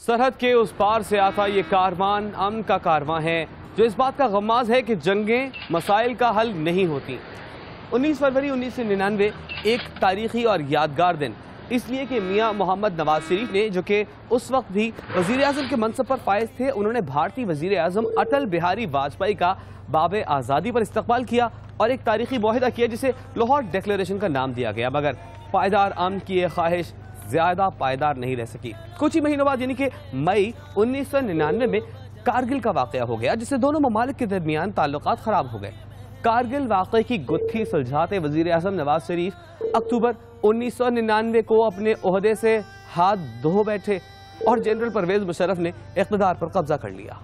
سرحد کے اس پار سے آتا یہ کاروان امن کا کارواں ہے جو اس بات کا غماز ہے کہ جنگیں مسائل کا حل نہیں ہوتی۔ 19 فروری 1999 ایک تاریخی اور یادگار دن اس لیے کہ میاں محمد نواز شریف نے، جو کہ اس وقت بھی وزیر اعظم کے منصب پر فائز تھے، انہوں نے بھارتی وزیر اعظم اٹل بہاری واجپئی کا باب آزادی پر استقبال کیا اور ایک تاریخی معاہدہ کیا جسے لاہور ڈیکلیریشن کا نام دیا گیا، مگر پائیدار امن کی یہ خواہش زیادہ پائیدار نہیں رہ سکی۔ کچھ ہی مہینوں بعد یعنی کہ مئی 1999 میں کارگل کا واقعہ ہو گیا، جس سے دونوں ممالک کے درمیان تعلقات خراب ہو گئے۔ کارگل واقعے کی گتھی سلجھاتے وزیر اعظم نواز شریف اکتوبر 1999 کو اپنے عہدے سے ہاتھ دھو بیٹھے اور جنرل پرویز مشرف نے اقتدار پر قبضہ کر لیا۔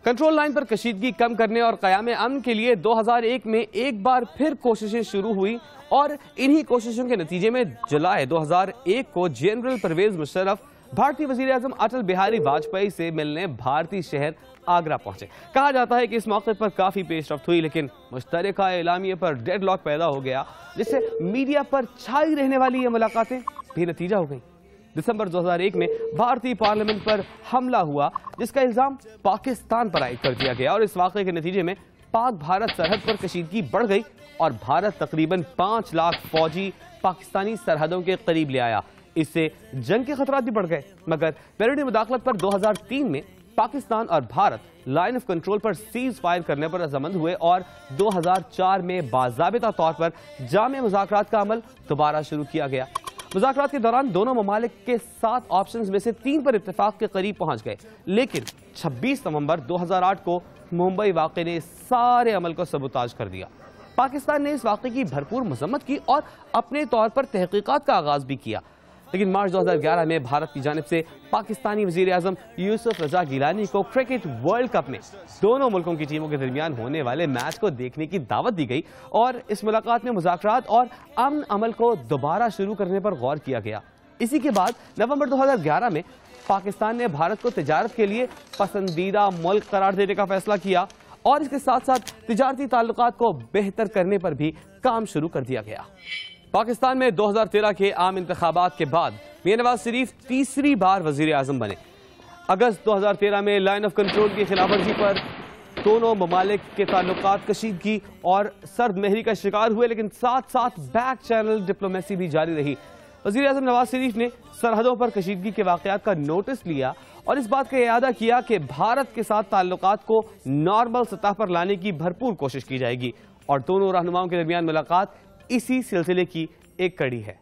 کنٹرول لائن پر کشیدگی کم کرنے اور قیام امن کے لیے 2001 میں ایک بار پھر کوششیں شروع ہوئی اور انہی کوششوں کے نتیجے میں جولائی 2001 کو جنرل پرویز مشرف بھارتی وزیر اعظم اٹل بہاری واجپئی سے ملنے بھارتی شہر آگرہ پہنچے۔ کہا جاتا ہے کہ اس موقع پر کافی پیش رفت ہوئی، لیکن مشترکہ اعلامیے پر ڈیڈ لاک پیدا ہو گیا، جس سے میڈیا پر چھائی رہنے والی یہ ملاقاتیں بھی نتیجہ ہو گئیں۔ دسمبر 2001 میں بھارتی پارلیمنٹ پر حملہ ہوا، جس کا الزام پاکستان پر عائد کر دیا گیا، اور اس واقعے کے نتیجے میں پاک بھارت سرحد پر کشیدگی بڑھ گئی اور بھارت تقریباً 5 لاکھ فوجی پاکستانی سرحدوں کے قریب لے آیا۔ اس سے جنگ کے خطرات بھی بڑھ گئے، مگر بیرونی مداخلت پر 2003 میں پاکستان اور Bharat line of control per cease fire کرنے پر رضامند ہوئے اور 2004 میں باضابطہ طور پر جامع مذاکرات کا عمل دوبارہ شروع کیا گیا۔ مذاکرات کے دوران دونوں ممالک کے 7 آپشنز میں سے 3 پر اتفاق کے قریب پہنچ گئے، لیکن 26 نومبر 2008 کو ممبئی واقعے نے سارے عمل کو سبوتاژ کر دیا۔ پاکستان نے اس واقعے کی بھرپور مذمت کی اور اپنے طور پر تحقیقات کا آغاز بھی کیا، لیکن مارچ 2011 میں بھارت کی جانب سے پاکستانی وزیر اعظم یوسف رضا گیلانی کو کرکٹ ورلڈ کپ میں دونوں ملکوں کی ٹیموں کے درمیان ہونے والے میچ کو دیکھنے کی دعوت دی گئی اور اس ملاقات میں مذاکرات اور امن عمل کو دوبارہ شروع کرنے پر غور کیا گیا۔ اسی کے بعد نومبر 2011 میں پاکستان نے بھارت کو تجارت کے لیے پسندیدہ ملک قرار دینے کا فیصلہ کیا اور اس کے ساتھ ساتھ تجارتی تعلقات کو بہتر کرنے پر بھی کام شروع کر دیا گیا۔ پاکستان میں 2013 کے عام انتخابات کے بعد میاں نواز شریف تیسری بار وزیر اعظم بنے۔ اگست 2013 میں لائن آف کنٹرول کی خلاف ورزی پر دونوں ممالک کے تعلقات کشیدگی اور سرد مہری کا شکار ہوئے، لیکن ساتھ ساتھ بیک چینل ڈپلومیسی بھی جاری رہی۔ وزیر اعظم نواز شریف نے سرحدوں پر کشیدگی کے واقعات کا نوٹس لیا اور اس بات کا اعادہ کیا کہ بھارت کے ساتھ تعلقات کو نارمل سطح پر لانے کی بھرپور کوشش کی جائے گی، اور دونوں رہنماؤں کے درمیان ملاقات اسی سلسلے کی ایک کڑی ہے۔